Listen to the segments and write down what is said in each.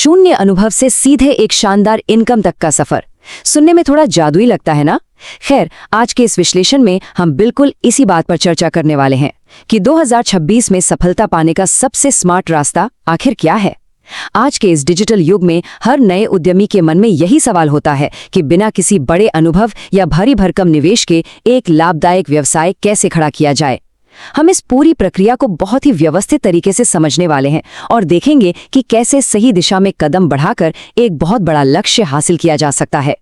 शून्य अनुभव से सीधे एक शानदार इनकम तक का सफर। सुनने में थोड़ा जादुई लगता है ना? खैर, आज के इस विश्लेषण में हम बिल्कुल इसी बात पर चर्चा करने वाले हैं कि 2026 में सफलता पाने का सबसे स्मार्ट रास्ता आखिर क्या है। आज के इस डिजिटल युग में हर नए उद्यमी के मन में यही सवाल होता है कि बिना किसी बड़े अनुभव या भारी भरकम निवेश के एक लाभदायक व्यवसाय कैसे खड़ा किया जाए। हम इस पूरी प्रक्रिया को बहुत ही व्यवस्थित तरीके से समझने वाले हैं और देखेंगे कि कैसे सही दिशा में कदम बढ़ाकर एक बहुत बड़ा लक्ष्य हासिल किया जा सकता है।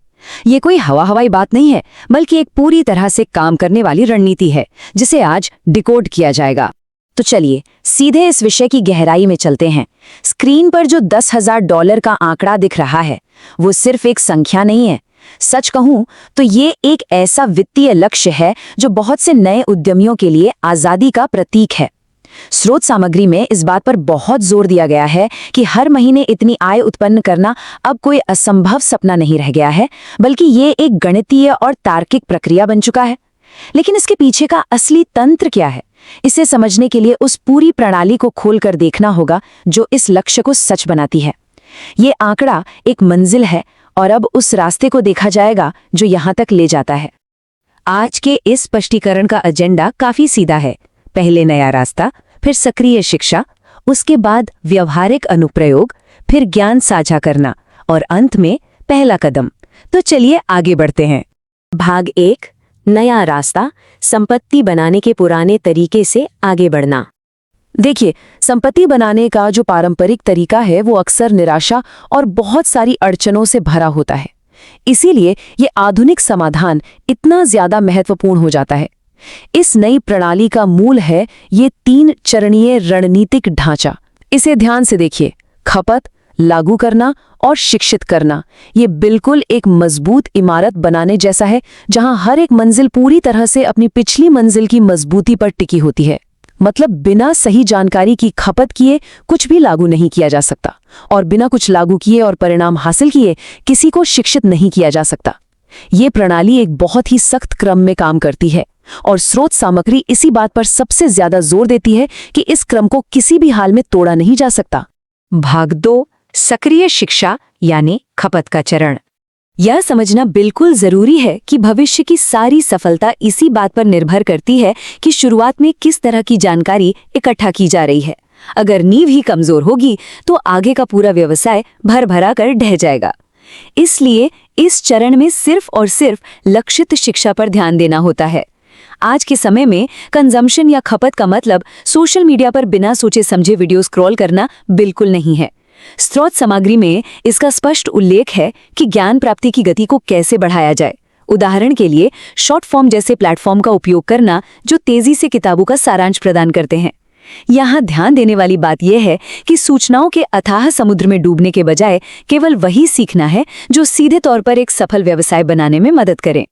ये कोई हवाई बात नहीं है, बल्कि एक पूरी तरह से काम करने वाली रणनीति है जिसे आज डिकोड किया जाएगा। तो चलिए सीधे इस विषय की गहराई में चलते हैं। स्क्रीन पर जो $10,000 का आंकड़ा दिख रहा है वो सिर्फ एक संख्या नहीं है। सच कहूं तो ये एक ऐसा वित्तीय लक्ष्य है जो बहुत से नए उद्यमियों के लिए आजादी का प्रतीक है। स्रोत सामग्री में इस बात पर बहुत जोर दिया गया है कि हर महीने इतनी आय उत्पन्न करना अब कोई असंभव सपना नहीं रह गया है, बल्कि ये एक गणितीय और तार्किक प्रक्रिया बन चुका है। लेकिन इसके पीछे का असली तंत्र क्या है, इसे समझने के लिए उस पूरी प्रणाली को खोलकर देखना होगा जो इस लक्ष्य को सच बनाती है। ये आंकड़ा एक मंजिल है और अब उस रास्ते को देखा जाएगा जो यहां तक ले जाता है। आज के इस स्पष्टीकरण का एजेंडा काफी सीधा है। पहले नया रास्ता, फिर सक्रिय शिक्षा, उसके बाद व्यवहारिक अनुप्रयोग, फिर ज्ञान साझा करना और अंत में पहला कदम। तो चलिए आगे बढ़ते हैं। भाग 1, नया रास्ता, संपत्ति बनाने के पुराने तरीके से आगे बढ़ना। देखिए, संपत्ति बनाने का जो पारंपरिक तरीका है वो अक्सर निराशा और बहुत सारी अड़चनों से भरा होता है। इसीलिए ये आधुनिक समाधान इतना ज्यादा महत्वपूर्ण हो जाता है। इस नई प्रणाली का मूल है ये 3 चरणीय रणनीतिक ढांचा। इसे ध्यान से देखिए। खपत, लागू करना और शिक्षित करना। ये बिल्कुल एक मजबूत इमारत बनाने जैसा है जहां हर एक मंजिल पूरी तरह से अपनी पिछली मंजिल की मजबूती पर टिकी होती है। मतलब बिना सही जानकारी की खपत किए कुछ भी लागू नहीं किया जा सकता और बिना कुछ लागू किए और परिणाम हासिल किए किसी को शिक्षित नहीं किया जा सकता। ये प्रणाली एक बहुत ही सख्त क्रम में काम करती है और स्रोत सामग्री इसी बात पर सबसे ज्यादा जोर देती है कि इस क्रम को किसी भी हाल में तोड़ा नहीं जा सकता। भाग 2, सक्रिय शिक्षा यानी खपत का चरण। यह समझना बिल्कुल जरूरी है कि भविष्य की सारी सफलता इसी बात पर निर्भर करती है कि शुरुआत में किस तरह की जानकारी इकट्ठा की जा रही है। अगर नींव ही कमजोर होगी तो आगे का पूरा व्यवसाय भर भरा कर ढह जाएगा। इसलिए इस चरण में सिर्फ और सिर्फ लक्षित शिक्षा पर ध्यान देना होता है। आज के समय में कंजम्पशन या खपत का मतलब सोशल मीडिया पर बिना सोचे समझे वीडियो स्क्रॉल करना बिल्कुल नहीं है। स्रोत सामग्री में इसका स्पष्ट उल्लेख है कि ज्ञान प्राप्ति की गति को कैसे बढ़ाया जाए। उदाहरण के लिए शॉर्ट फॉर्म जैसे प्लेटफॉर्म का उपयोग करना जो तेजी से किताबों का सारांश प्रदान करते हैं। यहाँ ध्यान देने वाली बात यह है कि सूचनाओं के अथाह समुद्र में डूबने के बजाय केवल वही सीखना है जो सीधे तौर पर एक सफल व्यवसाय बनाने में मदद करे।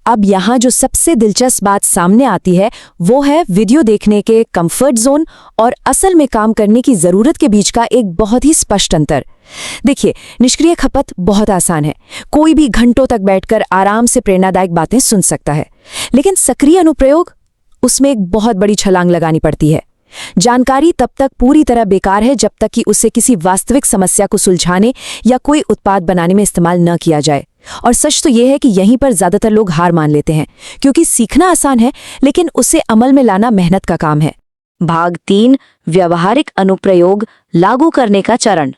अब यहाँ जो सबसे दिलचस्प बात सामने आती है वो है वीडियो देखने के कंफर्ट जोन और असल में काम करने की जरूरत के बीच का एक बहुत ही स्पष्ट अंतर। देखिए, निष्क्रिय खपत बहुत आसान है। कोई भी घंटों तक बैठकर आराम से प्रेरणादायक बातें सुन सकता है। लेकिन सक्रिय अनुप्रयोग, उसमें एक बहुत बड़ी छलांग लगानी पड़ती है। जानकारी तब तक पूरी तरह बेकार है जब तक कि उसे किसी वास्तविक समस्या को सुलझाने या कोई उत्पाद बनाने में इस्तेमाल न किया जाए। और सच तो यह है कि यहीं पर ज्यादातर लोग हार मान लेते हैं, क्योंकि सीखना आसान है लेकिन उसे अमल में लाना मेहनत का काम है। भाग 3, व्यवहारिक अनुप्रयोग लागू करने का चरण।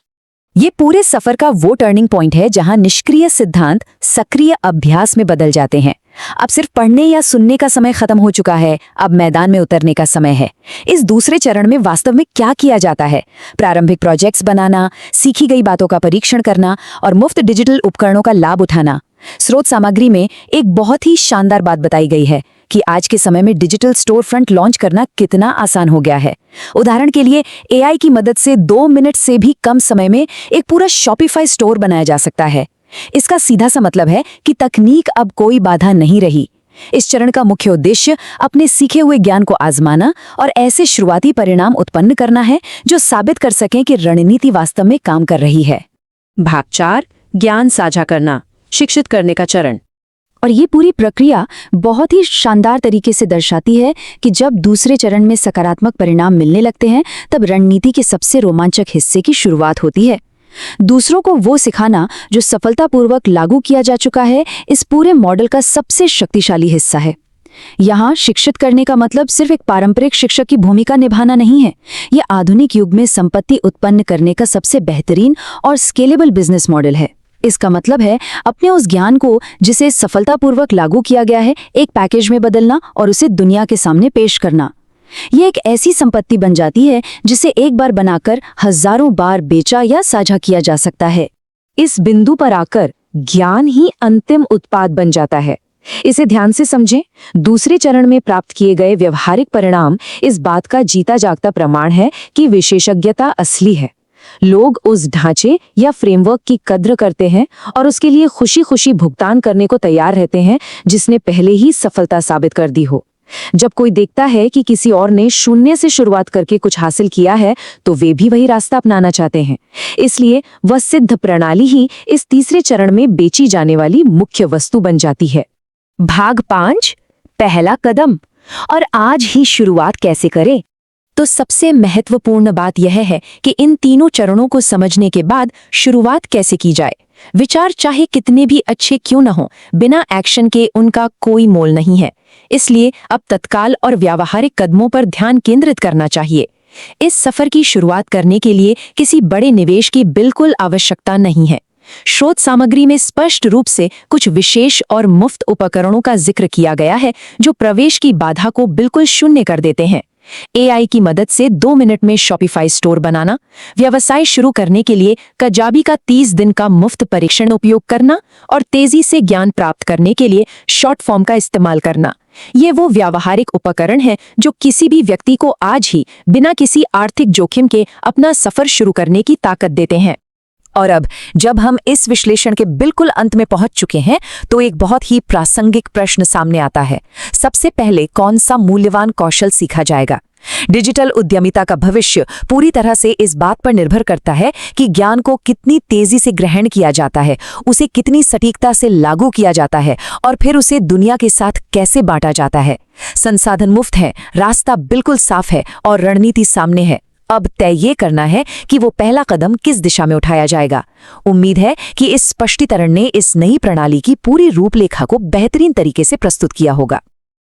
ये पूरे सफर का वो टर्निंग पॉइंट है जहां निष्क्रिय सिद्धांत सक्रिय अभ्यास में बदल जाते हैं। अब सिर्फ पढ़ने या सुनने का समय खत्म हो चुका है, अब मैदान में उतरने का समय है। इस दूसरे चरण में वास्तव में क्या किया जाता है? प्रारंभिक प्रोजेक्ट्स बनाना, सीखी गई बातों का परीक्षण करना और मुफ्त डिजिटल उपकरणों का लाभ उठाना। स्रोत सामग्री में एक बहुत ही शानदार बात बताई गई है कि आज के समय में डिजिटल स्टोर फ्रंट लॉन्च करना कितना आसान हो गया है। उदाहरण के लिए एआई की मदद से 2 मिनट से भी कम समय में एक पूरा शॉपिफाई स्टोर बनाया जा सकता है। इसका सीधा सा मतलब है कि तकनीक अब कोई बाधा नहीं रही। इस चरण का मुख्य उद्देश्य अपने सीखे हुए ज्ञान को आजमाना और ऐसे शुरुआती परिणाम उत्पन्न करना है जो साबित कर सकें कि रणनीति वास्तव में काम कर रही है। भाग 4, ज्ञान साझा करना, शिक्षित करने का चरण। और ये पूरी प्रक्रिया बहुत ही शानदार तरीके से दर्शाती है कि जब दूसरे चरण में सकारात्मक परिणाम मिलने लगते हैं तब रणनीति के सबसे रोमांचक हिस्से की शुरुआत होती है। दूसरों को वो सिखाना जो सफलतापूर्वक लागू किया जा चुका है, इस पूरे मॉडल का सबसे शक्तिशाली हिस्सा है। यहाँ शिक्षित करने का मतलब सिर्फ एक पारंपरिक शिक्षक की भूमिका निभाना नहीं है। ये आधुनिक युग में संपत्ति उत्पन्न करने का सबसे बेहतरीन और स्केलेबल बिजनेस मॉडल है। इसका मतलब है अपने उस ज्ञान को जिसे सफलतापूर्वक लागू किया गया है, एक पैकेज में बदलना और उसे दुनिया के सामने पेश करना। ये एक ऐसी संपत्ति बन जाती है जिसे एक बार बनाकर हजारों बार बेचा या साझा किया जा सकता है। इस बिंदु पर आकर ज्ञान ही अंतिम उत्पाद बन जाता है। इसे ध्यान से समझें। दूसरे चरण में प्राप्त किए गए व्यवहारिक परिणाम इस बात का जीता जागता प्रमाण है कि विशेषज्ञता असली है। लोग उस ढांचे या फ्रेमवर्क की कद्र करते हैं और उसके लिए खुशी खुशी भुगतान करने को तैयार रहते हैं जिसने पहले ही सफलता साबित कर दी हो। जब कोई देखता है कि किसी और ने शून्य से शुरुआत करके कुछ हासिल किया है, तो वे भी वही रास्ता अपनाना चाहते हैं। इसलिए वह सिद्ध प्रणाली ही इस तीसरे चरण में बेची जाने वाली मुख्य वस्तु बन जाती है। भाग 5, पहला कदम। और आज ही शुरुआत कैसे करें? तो सबसे महत्वपूर्ण बात यह है कि इन तीनों चरणों को समझने के बाद शुरुआत कैसे की जाए। विचार चाहे कितने भी अच्छे क्यों न हो, बिना एक्शन के उनका कोई मोल नहीं है। इसलिए अब तत्काल और व्यावहारिक कदमों पर ध्यान केंद्रित करना चाहिए। इस सफर की शुरुआत करने के लिए किसी बड़े निवेश की बिल्कुल आवश्यकता नहीं है। शोध सामग्री में स्पष्ट रूप से कुछ विशेष और मुफ्त उपकरणों का जिक्र किया गया है जो प्रवेश की बाधा को बिल्कुल शून्य कर देते हैं। AI की मदद से 2 मिनट में शॉपिफाई स्टोर बनाना, व्यवसाय शुरू करने के लिए कजाबी का 30 दिन का मुफ्त परीक्षण उपयोग करना और तेजी से ज्ञान प्राप्त करने के लिए शॉर्ट फॉर्म का इस्तेमाल करना। ये वो व्यावहारिक उपकरण हैं जो किसी भी व्यक्ति को आज ही बिना किसी आर्थिक जोखिम के अपना सफर शुरू करने की ताकत देते हैं। और अब जब हम इस विश्लेषण के बिल्कुल अंत में पहुंच चुके हैं, तो एक बहुत ही प्रासंगिक प्रश्न सामने आता है। सबसे पहले कौन सा मूल्यवान कौशल सीखा जाएगा? डिजिटल उद्यमिता का भविष्य पूरी तरह से इस बात पर निर्भर करता है कि ज्ञान को कितनी तेजी से ग्रहण किया जाता है, उसे कितनी सटीकता से लागू किया जाता है और फिर उसे दुनिया के साथ कैसे बांटा जाता है। संसाधन मुफ्त है, रास्ता बिल्कुल साफ है और रणनीति सामने है। अब तय ये करना है कि वो पहला कदम किस दिशा में उठाया जाएगा। उम्मीद है कि इस स्पष्टीकरण ने इस नई प्रणाली की पूरी रूपरेखा को बेहतरीन तरीके से प्रस्तुत किया होगा।